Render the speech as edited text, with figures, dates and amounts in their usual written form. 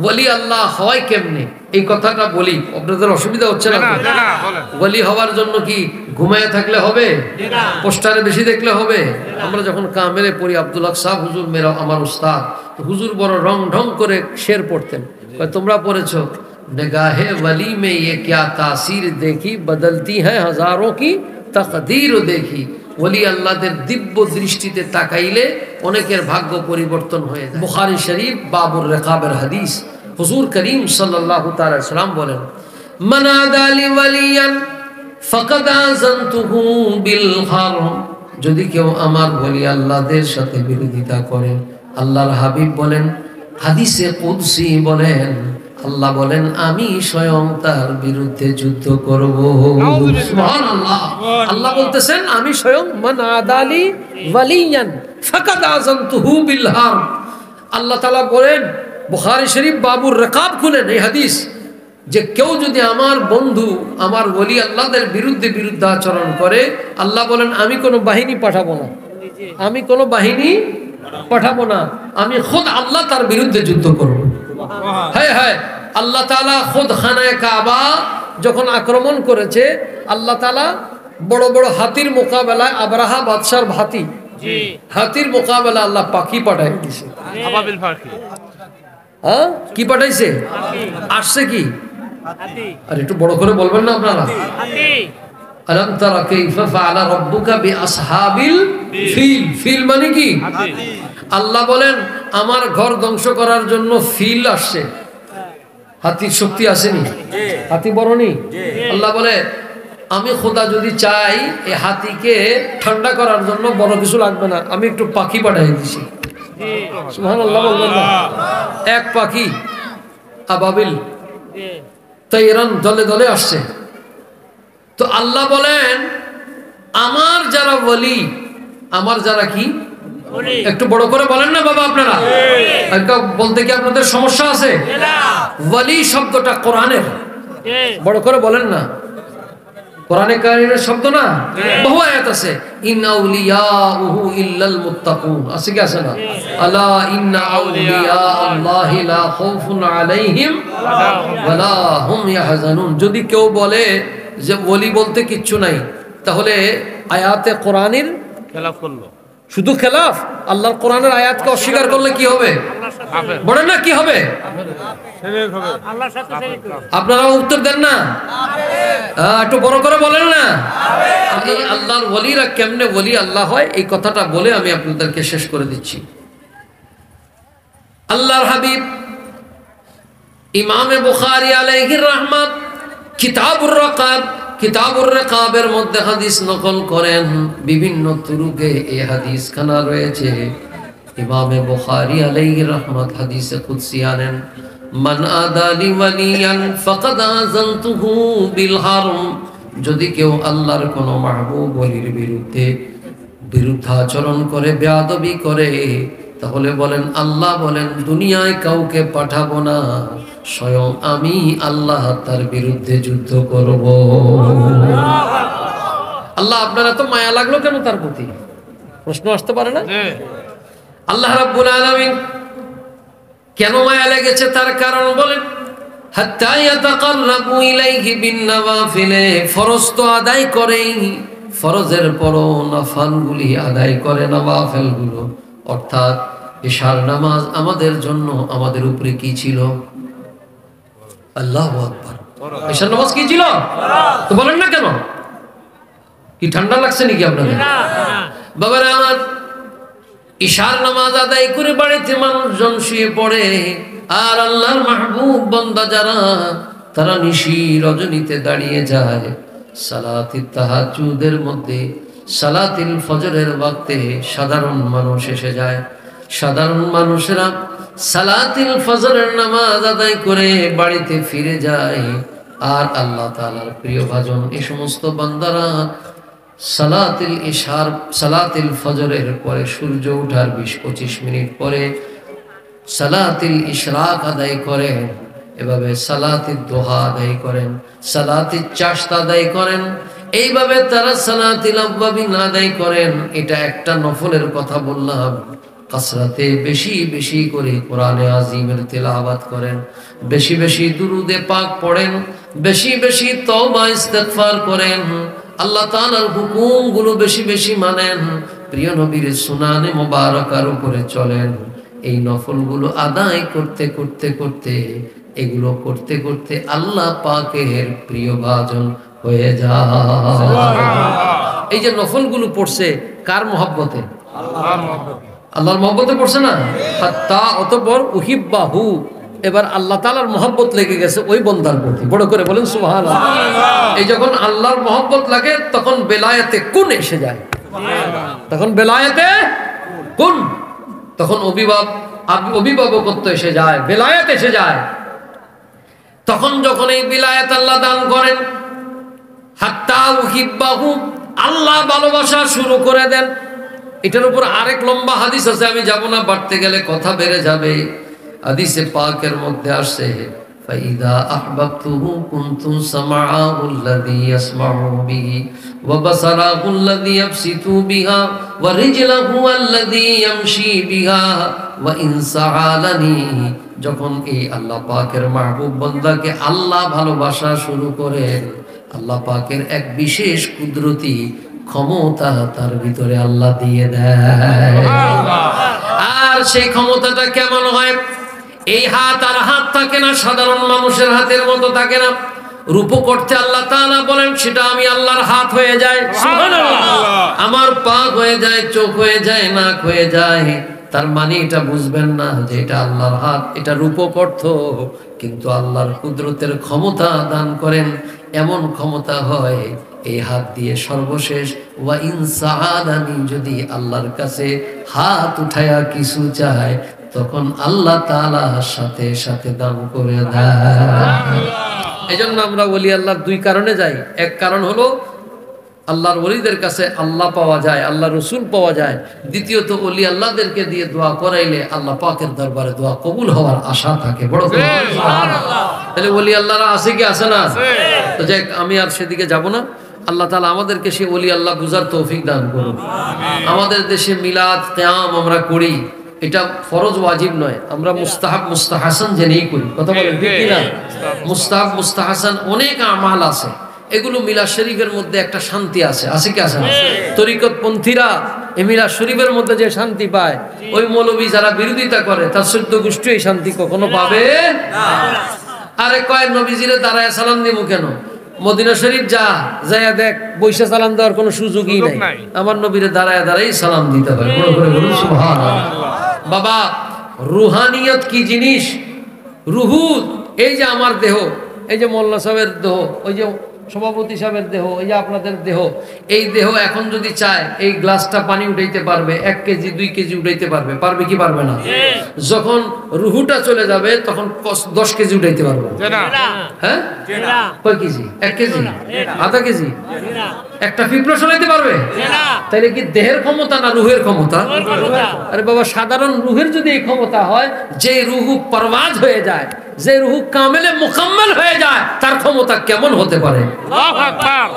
ওলি আল্লাহ হয় কেমনে এই কথাটা বলি, আপনাদের অসুবিধা হচ্ছে না? ওলি হওয়ার জন্য কি ঘুমায় থাকলে হবে? পোস্টারে বেশি দেখলে হবে? আমরা যখন কামেলে পড়ি, আব্দুল হক সাহেব হুজুর মেরা আমার উস্তাদ, হুজুর বড় রং ঢং করে শের পড়তেন। তোমরা পড়েছো निगाहे वली में ये क्या तासीर देखी बदलती है हजारों की तकदीर देखी। वली আল্লাহদের দিব্য দৃষ্টিতে তাকাইলে অনেকের ভাগ্য পরিবর্তন হয়ে যায়। বুখারী শরীফ বাবুর রিকাবের হাদিস, হুজুর করিম সাল্লাল্লাহু তাআলা আলাইহি সাল্লাম বলেন, মান আদালি ওয়ালিয়ান ফাকাদ আযানতুহু বিল হারম। যদি কেউ আমার ওলি আল্লাহদের সাথে বিরোধিতা করে, আল্লাহর হাবিব বলেন, হাদিসে কুদসি বলেন, আল্লাহ বলেন আমি স্বয়ং তার বিরুদ্ধে যুদ্ধ করব। সুবহানাল্লাহ। আল্লাহ বলতেছেন আমি স্বয়ং মান আদালি ওয়ালিয়ান ফাকাদ আযানতুহু বিল হারব। আল্লাহ তাআলা বলেন, বুখারী শরীফ বাবুর রিকাব খুলেন এই হাদিস, যে কেউ যদি আমার বন্ধু আমার ওলি আল্লাহদের বিরুদ্ধে বিরুদ্ধাচরণ করে, আল্লাহ বলেন আমি কোনো বাহিনী পাঠাবো না, আমি কোনো বাহিনী পাঠাবো না, আমি খুদ আল্লাহ তার বিরুদ্ধে যুদ্ধ করব। হ্যাঁ হ্যাঁ, আল্লাহ তাআলা খুদ খানায়ে কাবা যখন আক্রমণ করেছে, আল্লাহ তাআলা বড় বড় হাতির মোকাবেলায়, আবরাহা বাদশার হাতির মোকাবেলা আল্লাহ পাখি পাঠায় দিয়েছে। হ্যাঁ, কি পাঠাইছে? আসছে কি? আর একটু বড় করে বলবেন না আপনারা? আলাম তারা কাইফা ফাআলা রাব্বুকা বিআসহাবিল ফিল। ফিল মানে কি? আল্লাহ বলেন আমার ঘর ধ্বংস করার জন্য ফিল আসছে। হাতির শক্তি আসেনি? হাতি বড় নেই? আল্লাহ বলে আমি খোদা যদি চাই এই হাতিকে ঠান্ডা করার জন্য বড় কিছু লাগবে না, আমি একটু পাখি পাঠিয়ে দিছি। সুবহানাল্লাহ বলবেন না? এক পাখি আবাবিল তাইরান দলে দলে আসছে। তো আল্লাহ বলেন আমার যারা ওলি, আমার যারা কি, একটু বড় করে বলেন না বাবা আপনারা, বলতে কি আপনাদের সমস্যা আছে? ওলি শব্দটা কোরআনের, বড় করে বলেন না, কোরআনে কারীমের শব্দ না, বহু আয়াত আছে। ইন্না আউলিয়াহু ইল্লাল মুত্তাকুন, আছে কি আছে না? আলা ইন্না আউলিয়া আল্লাহি লা খাউফুন আলাইহিম ওয়ালা হুম ইয়াহজানুন। যদি কেউ বলে যে ওলি বলতে কিচ্ছু নাই, তাহলে আয়াতে কোরআনের খেলাফ করলো। শুধু খেলাফ, আল্লাহর কোরআনের আয়াতকে অস্বীকার করলে কি হবে? বলেন না কি হবে? আপনারা উত্তর দেন না, একটু বড় করে বলেন না। আল্লাহর ওলিরা কেমনে ওলি আল্লাহ হয়, এই কথাটা বলে আমি আপনাদেরকে শেষ করে দিচ্ছি। আল্লাহর হাবিব ইমামে বুখারী আলাইহির রাহমাত কিতাবুর রিকাবের মধ্যে হাদিস নকল করেন, বিভিন্ন তুরুকে এই হাদিস খানা রয়েছে। ইমামে বুখারী আলাইহির রাহমাত হাদিসে কুদসি আনেন, মান আদালি ওয়ালিয়ান ফাকাদ আযানতুহু বিল হারম। যদি কেউ আল্লাহর কোন মাহবুব ওলির বিরুদ্ধে বিরুদ্ধাচরণ করে, বেয়াদবি করে, তাহলে বলেন আল্লাহ বলেন দুনিয়ায় কাউকে পাঠাবো না, স্বয়ং আমি আল্লাহ তার বিরুদ্ধে যুদ্ধ করব। আল্লাহ আপনারা তো মায়া লাগলো কেন তার প্রতি? প্রশ্ন আসতে পারে না? আল্লাহ রাব্বুল আলামিন কেন মায়া লেগেছে তার কারণ বলেন, হাত্তা ইয়াতাকাররাবু ইলাইহি বিন নওয়াফিল। ফরজ তো আদায় করেই, ফরজের পরও নফলগুলি আদায় করে, নওয়াফিলগুলো। অর্থাৎ ইশার নামাজ আমাদের জন্য, আমাদের উপরে কি ছিল? আল্লাহু আকবার। ইশার নামাজ কি ছিল? তো বলেন না কেন? কি ঠান্ডা লাগছে নাকি আপনাদের? বাবারা আমার, ইশার নামাজ আদায় করে বাড়িতে মানুষজন শুয়ে পড়ে, আর আল্লাহর মাহবুব বান্দা যারা, তারা নিশি রজনীতে দাঁড়িয়ে যায় সালাতুত তাহাজ্জুদের মধ্যে। সালাতুল ফজরের ওয়াক্তে সাধারণ মানুষ এসে যায়, সাধারণ মানুষেরা সালাতুল ফজরের নামাজ আদায় করে বাড়িতে ফিরে যায়। আর আল্লাহ তাআলার প্রিয় ভাজন এই সমস্ত বান্দারা সালাতুল ফজরের পরে, সূর্য ওঠার 20-25 মিনিট পরে সালাতুল ইশরাক আদায় করেন। এভাবে সালাতুদ দুহা আদায় করেন, সালাতুল চাশত আদায় করেন। এইভাবে তারা সালাতুল আওয়াবিন আদায় করেন। এটা একটা নফলের কথা বললাম, কাসরাতে বেশি বেশি করে কোরআনে আজিমের তেলাওয়াত করেন, বেশি বেশি দুরুদে পাক পড়েন, বেশি বেশি তওবা ইস্তেগফার করেন, আল্লাহ তাআলার হুকুমগুলো বেশি বেশি মানেন, প্রিয় নবীর সুনানে মোবারকার উপরে চলেন। এই নফলগুলো আদায় করতে করতে করতে, এগুলো করতে করতে আল্লাহ পাকের প্রিয় ভাজন হয়ে যায়। এই যে নফলগুলো পড়ছে কার মহব্বতে? আল্লাহর মহব্বতে পড়ছে না? হাত্তা অতঃপর উহিব্বাহু, এবার আল্লাহ তাআলার মহব্বত লেগে গেছে ওই বান্দার প্রতি। বড় করে বলেন সুবহানাল্লাহ। এই যখন আল্লাহর মহব্বত লাগে তখন বেলায়েতে কুন এসে যায়, তখন বেলায়েতে কুন, তখন অভিভাবকত্ব এসে যায়, বেলায়েত এসে যায়। তখন যখন এই বিলায়াত আল্লাহ দান করেন, হাত্তা উহিব্বাহু, আল্লাহ ভালোবাসা শুরু করে দেন। এটার উপর আরেক লম্বা হাদিস আছে, আমি যাব না, বাড়তে গেলে কথা বেড়ে যাবে। হাদিসে পাকের মধ্যে আসছে, ফাইদা আহবাবতুহু কুনতু সামাআহু আল্লাযী ইয়াসমাউ বিহি ওয়া বাসারাহু আল্লাযী ইয়াবসিতু বিহা ওয়া রিজলাহু আল্লাযী ইয়ামশি বিহা ওয়া ইন সাআলানি। যখন এই আল্লাহ পাকের মাহবুব বান্দাকে আল্লাহ ভালোবাসা শুরু করেন, আল্লাহ পাকের এক বিশেষ কুদরতি ক্ষমতা তার ভিতরে আল্লাহ দিয়ে দেয়। আর সেই ক্ষমতাটা কেমন হয়? এই হাত আর হাত থাকে না, সাধারণ মানুষের হাতের মতো থাকে না। রূপক করতে আল্লাহ তাআলা বলেন সেটা আমি আল্লাহর হাত হয়ে যায়, সুবহানাল্লাহ। আমার পা হয়ে যায়, চোখ হয়ে যায়, নাক হয়ে যায়। তার মানে এটা বুঝবেন না যে এটা আল্লাহর হাত, এটা রূপক অর্থ। কিন্তু আল্লাহর কুদরতের ক্ষমতা দান করেন, এমন ক্ষমতা হয় এই হাত দিয়ে সর্বশেষ ওয়া ইন সাআলানি, যদি আল্লাহর কাছে হাত উঠায়া কিছু চায় তখন আল্লাহ তাআলা সাথে সাথে দান করে দেয়। এজন্য আমরা ওলি আল্লাহর দুই কারণে যাই। এক কারণ হলো আল্লাহর ওলিদের কাছে আল্লাহ পাওয়া যায়, আল্লাহ রসুল পাওয়া যায়। দ্বিতীয়ত ওলি আল্লাহদেরকে দিয়ে দোয়া করাইলে আল্লাহ পাকের দরবারে দোয়া কবুল হওয়ার আশা থাকে। বড় করে সুবহানাল্লাহ। তাহলে ওলি আল্লাহরা আছে কি আছে না? তো যাক, আমি আর সেদিকে যাব না। আল্লাহ তাআলা আমাদেরকে সে ওলি আল্লাহ বুঝার তৌফিক দান করুন। আমাদের দেশে মিলাদ কিয়াম আমরা করি, এটা ফরজ ওয়াজিব নয়, আমরা মুস্তাহাব মুস্তাহাসান জেনেই করি। কথা বলেন ঠিক কি না? মুস্তাহাব মুস্তাহাসান অনেক আমাল আছে, এগুলো মিলাদ শরীফের মধ্যে একটা শান্তি আছে, আছে কি আছে না? তরিকত পন্থীরা এই মিলাদ শরীফের মধ্যে যে শান্তি পায়, ওই মৌলবী যারা বিরোধিতা করে তার 14 গোষ্ঠী এই শান্তি কখনো পাবে না। আরে কয় নবীজিরে দাঁড়ায় সালাম দিমু কেন? মদিনা শরীফ যায়া দেখ, বৈশা সালাম দেওয়ার কোনো সুযোগই নাই। আমার নবীরে দাঁড়ায় দাঁড়াই সালাম দিতে হয়। বড় করে বলুন সুবহানাল্লাহ। বাবা, রুহানিয়ত কি জিনিস? রুহু, এই যে আমার দেহ, এই যে মোল্লা সাহেবের দেহ, ওই যে সভাপতি সাহেবের দেহ, এই যে আপনাদের দেহ, এই দেহ এখন যদি চায় এই গ্লাসটা পানি উঠাইতে পারবে, 1 কেজি 2 কেজি উঠাইতে পারবে, পারবে কি পারবে না? যখন রুহুটা চলে যাবে তখন 10 কেজি উঠাইতে পারবে। হ্যাঁ, কয় কেজি? 1 কেজি, আধা কেজি, একটা পিঁপড়া সরাইতে পারবে? তাইলে কি দেহের ক্ষমতা না রুহের ক্ষমতা? আরে বাবা, সাধারণ রুহের যদি এই ক্ষমতা হয়, যে রুহু পরওয়াজ হয়ে যায়, যে রুহু কামেলে মুকাম্মাল হয়ে যায়, তার ক্ষমতা কেমন হতে পারে? আল্লাহু আকবার।